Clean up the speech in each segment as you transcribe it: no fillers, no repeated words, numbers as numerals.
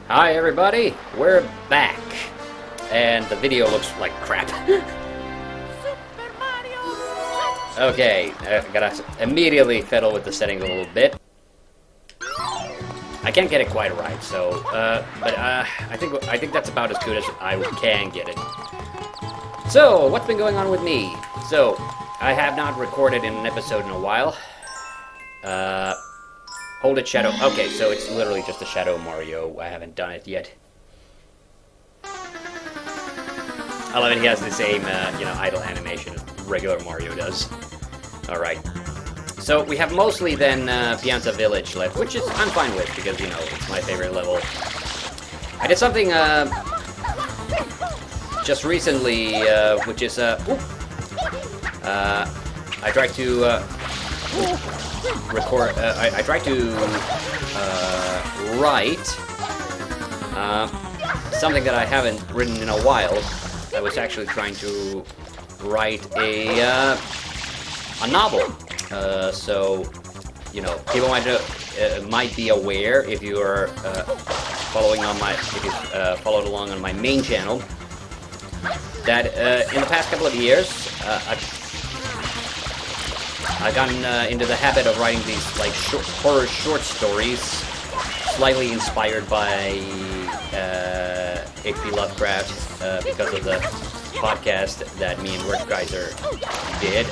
Hi everybody, we're back. And the video looks like crap. Okay, I gotta immediately fiddle with the settings a little bit. I can't get it quite right, so, I think that's about as good as I can get it. So, what's been going on with me? So, I have not recorded in an episode in a while. Hold it, Shadow. Okay, so it's literally just a Shadow Mario. I haven't done it yet. I love it. He has the same, idle animation as regular Mario does. Alright. So, we have mostly then, Pianta Village left, which is I'm fine with, because, it's my favorite level. I did something, just recently, which is, I tried to, record, I tried to, write, something that I haven't written in a while. I was actually trying to write a novel. So, people might be aware if you are, if you followed along on my main channel, that, in the past couple of years, I've gotten into the habit of writing these horror short stories, slightly inspired by H.P. Lovecraft because of the podcast that me and Wordgeiser did.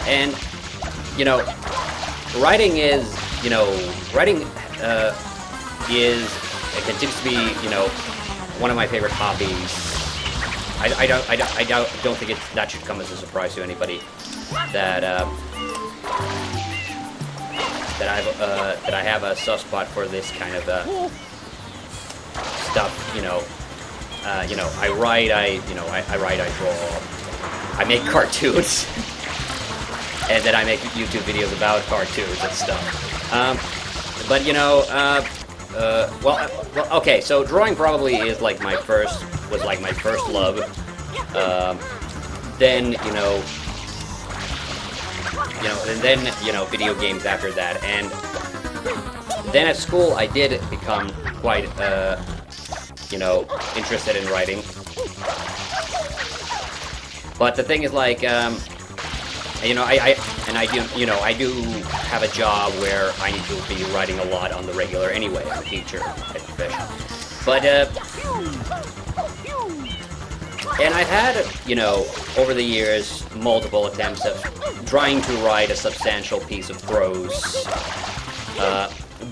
And writing is it continues to be one of my favorite hobbies. I don't think that should come as a surprise to anybody that I have a soft spot for this kind of stuff. I write, I draw, I make cartoons, and then I make YouTube videos about cartoons and stuff. Okay, so drawing probably is my first love. Then, and then, video games after that. And then at school, I did become quite, interested in writing. But the thing is, I do have a job where I need to be writing a lot on the regular anyway. I'm a teacher by profession. But, and I've had, over the years, multiple attempts of trying to write a substantial piece of prose.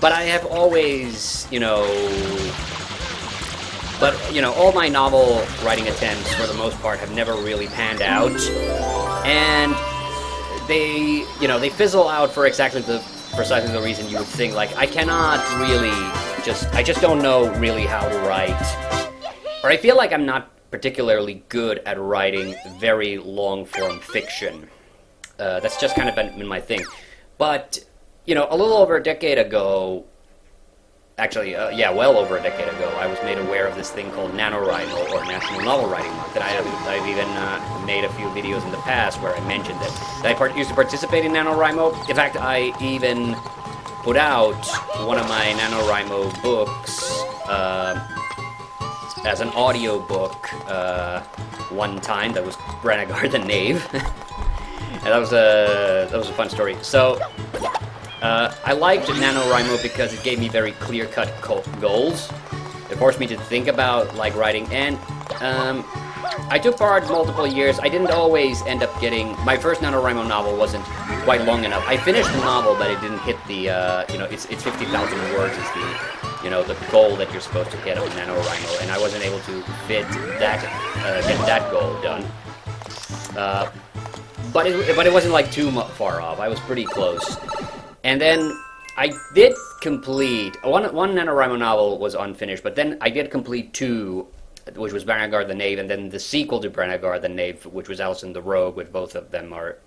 But I have always, all my novel writing attempts, for the most part, have never really panned out. And they fizzle out for precisely the reason you would think, I cannot really I just don't know really how to write. Or I feel like I'm not particularly good at writing very long-form fiction. That's just kind of been my thing. But, a little over a decade ago, actually, well over a decade ago, I was made aware of this thing called NaNoWriMo, or National Novel Writing Month, and I've even made a few videos in the past where I mentioned that I used to participate in NaNoWriMo. In fact, I even put out one of my NaNoWriMo books as an audio book one time. That was Branagard the Knave. And that was a fun story. So, I liked NaNoWriMo because it gave me very clear-cut goals. It forced me to think about, writing, and, I took part multiple years. I didn't always end up getting... My first NaNoWriMo novel wasn't quite long enough. I finished the novel, but it didn't hit the, it's 50,000 words is the goal that you're supposed to hit on NaNoWriMo, and I wasn't able to get that goal done. But it wasn't, too far off. I was pretty close. And then I did complete... One NaNoWriMo novel was unfinished, but then I did complete two, which was Branagard the Knave, and then the sequel to Branagard the Knave, which was Alison the Rogue, which both of them are...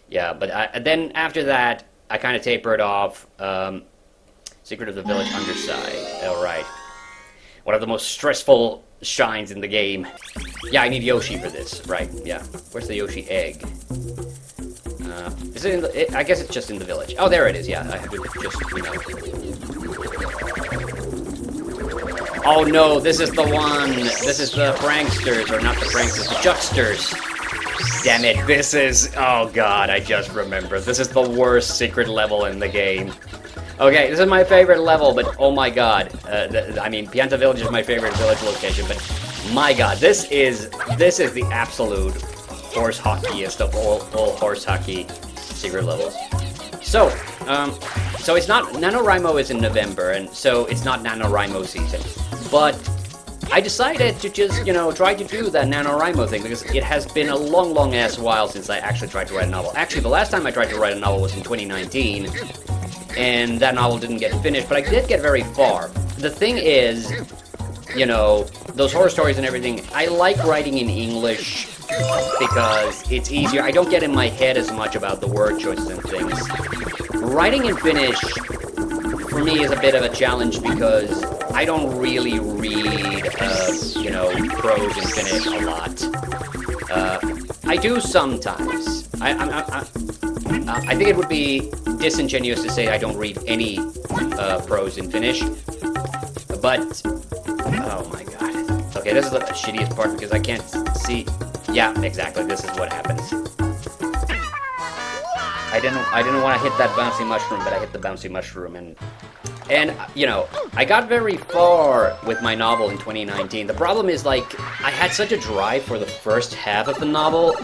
Yeah, but then after that, I kind of tapered off Secret of the Village Underside. Alright. One of the most stressful shines in the game. Yeah, I need Yoshi for this, right, yeah. Where's the Yoshi egg? Is it in the... I guess it's just in the village. Oh, there it is, yeah. I have to just, Oh no, this is the one. This is the pranksters, or not the pranksters, the jucksters. Damn it, this is... Oh god, I just remembered. This is the worst secret level in the game. Okay, this is my favorite level, but oh my god. I mean, Pianta Village is my favorite village location, but my god, this is the absolute horse hockeyest of all horse hockey secret levels. So, so it's not... NaNoWriMo is in November, and so it's not NaNoWriMo season. But I decided to just, you know, try to do that NaNoWriMo thing, because it has been a long, long ass while since I actually tried to write a novel. Actually, the last time I tried to write a novel was in 2019, and that novel didn't get finished, but I did get very far. The thing is, you know, those horror stories and everything, I like writing in English because it's easier. I don't get in my head as much about the word choices and things. Writing in Finnish, for me, is a bit of a challenge because I don't really read, you know, prose in Finnish a lot. I do sometimes. I think it would be disingenuous to say I don't read any prose in Finnish, but oh my god. Okay, this is the shittiest part because I can't see. Yeah, exactly. This is what happens. I didn't want to hit that bouncy mushroom, but I hit the bouncy mushroom, and you know, I got very far with my novel in 2019. The problem is, like, I had such a drive for the first half of the novel,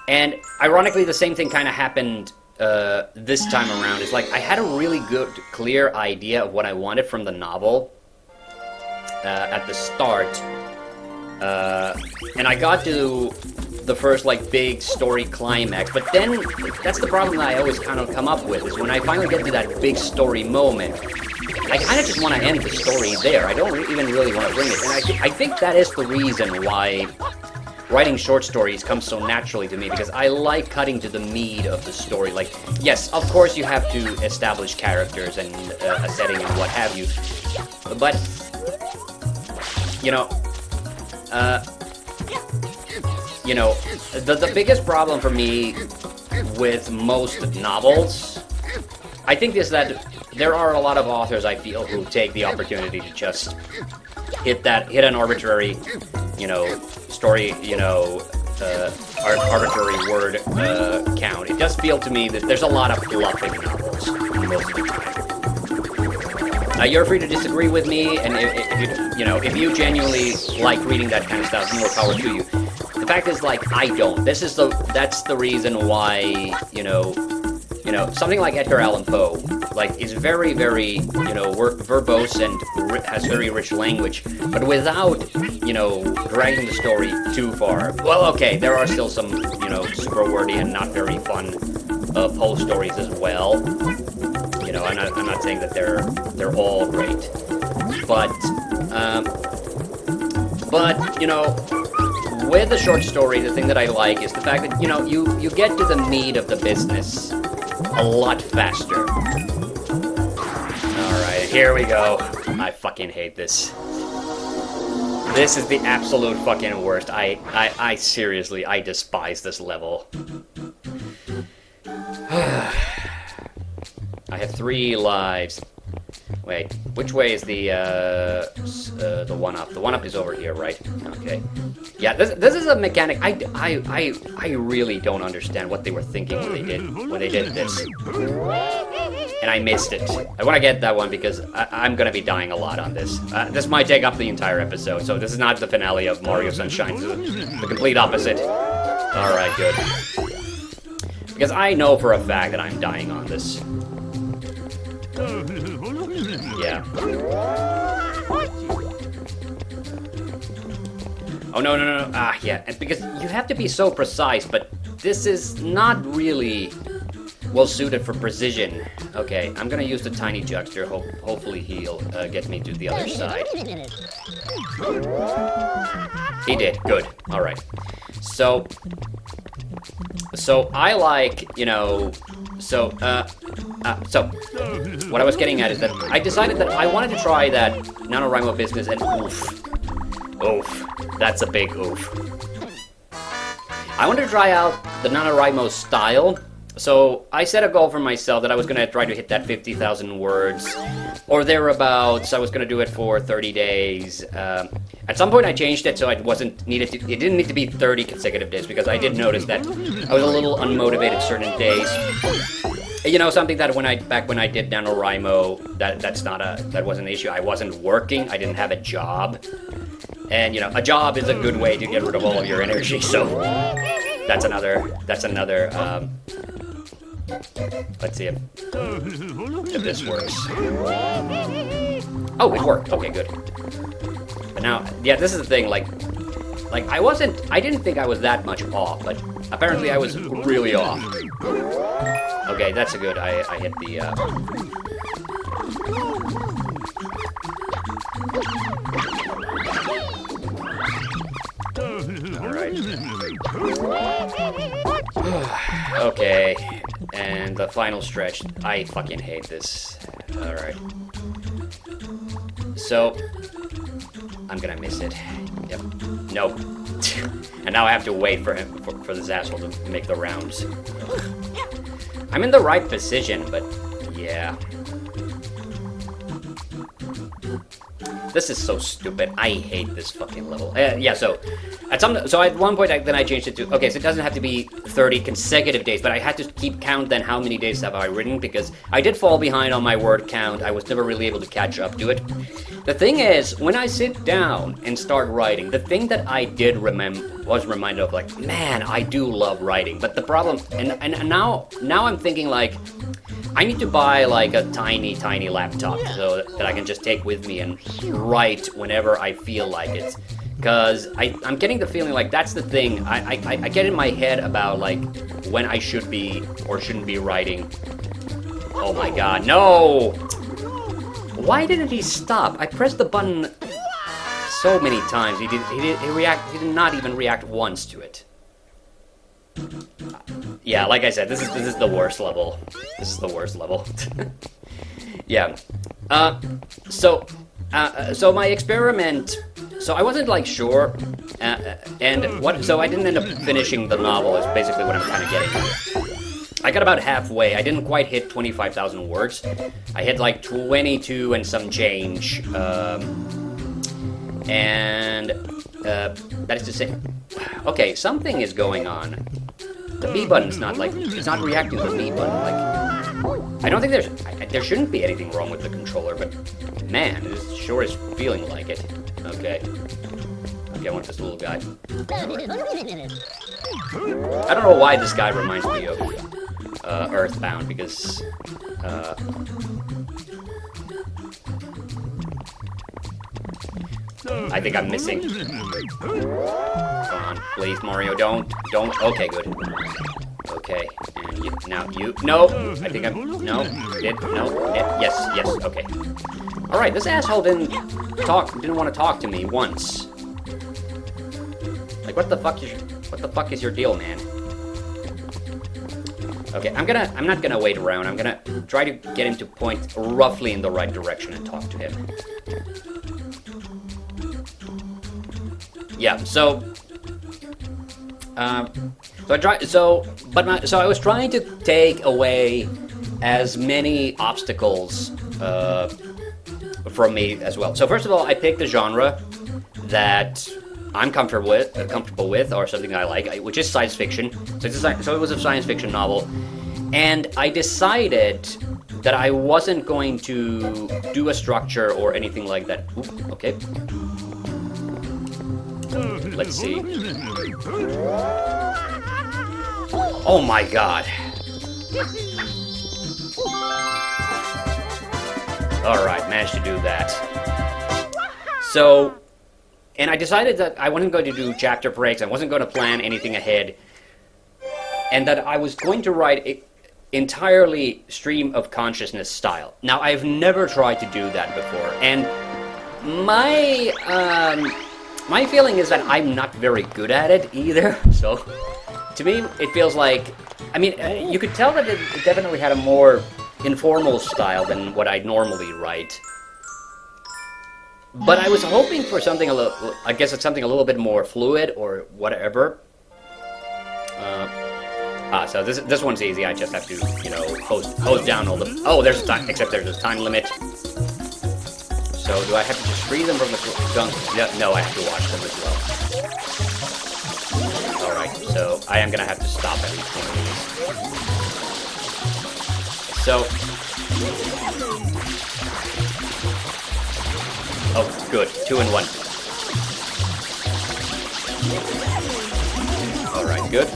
and ironically, the same thing kind of happened this time around. It's like I had a really good, clear idea of what I wanted from the novel at the start, and I got to the first, like, big story climax, but then that's the problem that I always kind of come up with, is when I finally get to that big story moment, I kind of just want to end the story there. I don't even really want to bring it, and I think that is the reason why writing short stories comes so naturally to me, because I like cutting to the meat of the story. Like, yes, of course you have to establish characters and a setting and what have you, but, you know, the biggest problem for me with most novels, I think, is that there are a lot of authors, I feel, who take the opportunity to just hit an arbitrary, you know, story, you know, arbitrary word count. It does feel to me that there's a lot of fluff in novels most of the time. You're free to disagree with me, and if you genuinely like reading that kind of stuff, more power to you. The fact is, like, I don't. That's the reason why, you know, something like Edgar Allan Poe, like, is very, very, you know, verbose and has very rich language, but without, you know, dragging the story too far. Well, okay, there are still some, you know, super wordy and not very fun Poe stories as well. You know, I'm not saying that they're all great, but you know, with a short story, the thing that I like is the fact that, you know, you get to the meat of the business a lot faster. Alright, here we go. I fucking hate this. This is the absolute fucking worst. I seriously, I despise this level. I have 3 lives. Wait, which way is the 1-up? The 1-up is over here, right? Okay. Yeah, this is a mechanic. I really don't understand what they were thinking when they did this. And I missed it. I want to get that one because I'm gonna be dying a lot on this. This might take up the entire episode, so this is not the finale of Mario Sunshine. This is the complete opposite. Alright, good. Because I know for a fact that I'm dying on this. Yeah. Oh, no. Ah, yeah. And because you have to be so precise, but this is not really well suited for precision. Okay, I'm gonna use the tiny juxter. Hopefully he'll get me to the other side. He did. Good. Alright. So I like, you know... So what I was getting at is that I decided that I wanted to try that NaNoWriMo business, and oof, that's a big oof. I wanted to try out the NaNoWriMo style, So I set a goal for myself that I was gonna try to hit that 50,000 words or thereabouts. I was gonna do it for 30 days. At some point I changed it so it didn't need to be 30 consecutive days because I did notice that I was a little unmotivated certain days. You know, something that back when I did NaNoWriMo, that wasn't an issue. I wasn't working, I didn't have a job. And you know, a job is a good way to get rid of all of your energy, so that's another let's see if this works. Oh, it worked. Okay, good. But now, yeah, this is the thing, like I didn't think I was that much off, but apparently I was really off. Okay, that's a good, I hit the, Alright. Okay, and the final stretch. I fucking hate this. Alright. So, I'm gonna miss it. Yep. Nope. And now I have to wait for him, for this asshole to make the rounds. I'm in the right position, but yeah. This is so stupid. I hate this fucking level. Yeah, so at one point then I changed it to, okay, so it doesn't have to be 30 consecutive days, but I had to keep count then how many days have I written, because I did fall behind on my word count. I was never really able to catch up to it. The thing is, when I sit down and start writing, the thing that I did was reminded of, like, man, I do love writing, but the problem, and now I'm thinking, like, I need to buy like a tiny laptop so that I can just take with me and write whenever I feel like it. Because I'm getting the feeling like that's the thing. I get in my head about like when I should be or shouldn't be writing. Oh my god, no! Why didn't he stop? I pressed the button so many times. He did not even react once to it. Yeah, like I said, this is the worst level. This is the worst level. Yeah. So my experiment. So I wasn't like sure, so I didn't end up finishing the novel. Is basically what I'm kind of getting at. I got about halfway. I didn't quite hit 25,000 words. I hit like 22 and some change. That is to say, okay, something is going on. The B button's not like, it's not reacting to the B button. Like, I don't think there shouldn't be anything wrong with the controller, but man, it sure is feeling like it. Okay. Okay, I want this little guy. I don't know why this guy reminds me of Earthbound, because I think I'm missing. Come on, please, Mario, don't. Okay, good. Okay, and no. I think no, yes, okay. All right, this asshole didn't want to talk to me once. Like, what the fuck is your deal, man? Okay, I'm not gonna wait around. I'm gonna try to get him to point roughly in the right direction and talk to him. Yeah, so I was trying to take away as many obstacles from me as well. So first of all, I picked a genre that I'm comfortable with, or something I like, which is science fiction. So it was a science fiction novel, and I decided that I wasn't going to do a structure or anything like that. Ooh, okay. Let's see. Oh my god. Alright, managed to do that. So, and I decided that I wasn't going to do chapter breaks, I wasn't going to plan anything ahead, and that I was going to write entirely stream of consciousness style. Now, I've never tried to do that before, and my feeling is that I'm not very good at it either, so to me it feels like, I mean, you could tell that it definitely had a more informal style than what I normally write. But I was hoping for something I guess it's something a little bit more fluid or whatever. So this one's easy. I just have to, you know, hose down all the... Oh, there's a time... Except there's a time limit. So do I have to just free them from the gunk? No, I have to watch them as well. Alright, so I am gonna have to stop at each one of these. So... Oh, good. 2 in 1. Alright, good.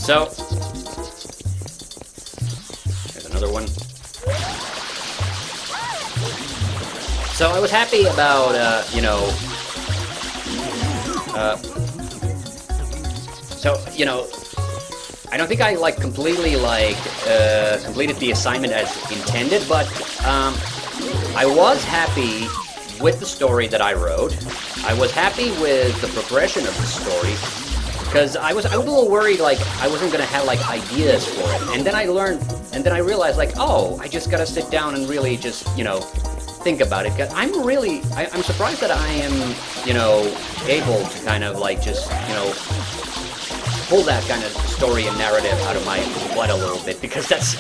So, there's another one. So I was happy about, you know, I don't think I, like, completely, like, completed the assignment as intended, but, I was happy with the story that I wrote. I was happy with the progression of the story. Because I was a little worried, like, I wasn't gonna have, like, ideas for it. And then I realized, like, oh, I just gotta sit down and really just, you know, think about it. Cause I'm surprised that I am, you know, able to kind of, like, just, you know, pull that kind of story and narrative out of my blood a little bit. Because that's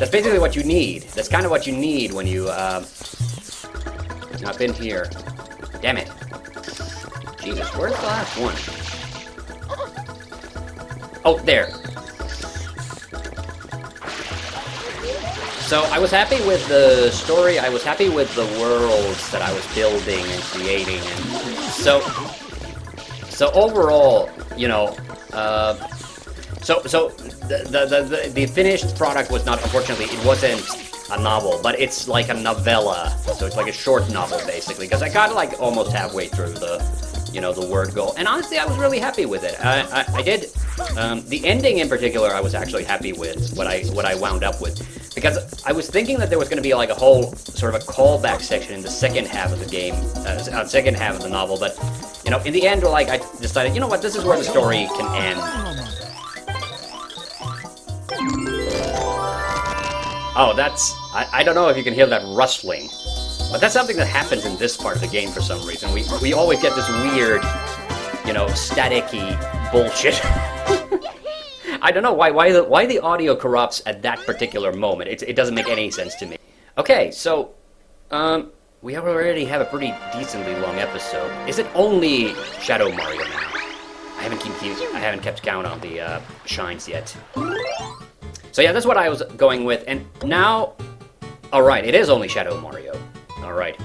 basically what you need. That's kind of what you need when you, I've been here. Damn it. Jesus, where's the last one? Oh, there. So I was happy with the story, I was happy with the worlds that I was building and creating, and so overall, you know, the finished product was not, unfortunately, it wasn't a novel, but it's like a novella, so it's like a short novel, basically, because I got, like, almost halfway through the, you know, the word goal, and honestly, I was really happy with it. I did, the ending in particular, I was actually happy with what I wound up with, because I was thinking that there was going to be, like, a whole sort of a callback section in the second half of the game, second half of the novel, but, you know, in the end, like, I decided, you know what, this is where the story can end. Oh, that's, I don't know if you can hear that rustling. But that's something that happens in this part of the game for some reason. We always get this weird, you know, staticky bullshit. I don't know why the audio corrupts at that particular moment. It doesn't make any sense to me. Okay, so we already have a pretty decently long episode. Is it only Shadow Mario now? I haven't kept count on the shines yet. So yeah, that's what I was going with, and now, all right, it is only Shadow Mario. Alright.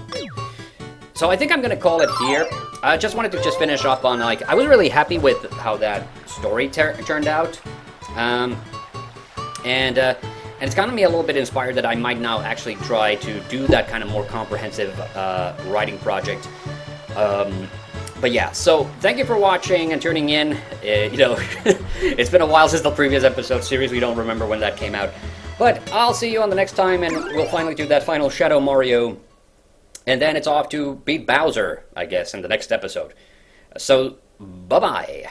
So I think I'm gonna call it here. I just wanted to just finish up on, like, I was really happy with how that story turned out. And it's gotten me a little bit inspired that I might now actually try to do that kind of more comprehensive writing project. But yeah, so thank you for watching and tuning in. You know, it's been a while since the previous episode. Seriously, don't remember when that came out. But I'll see you on the next time, and we'll finally do that final Shadow Mario. And then it's off to beat Bowser, I guess, in the next episode. So, bye-bye.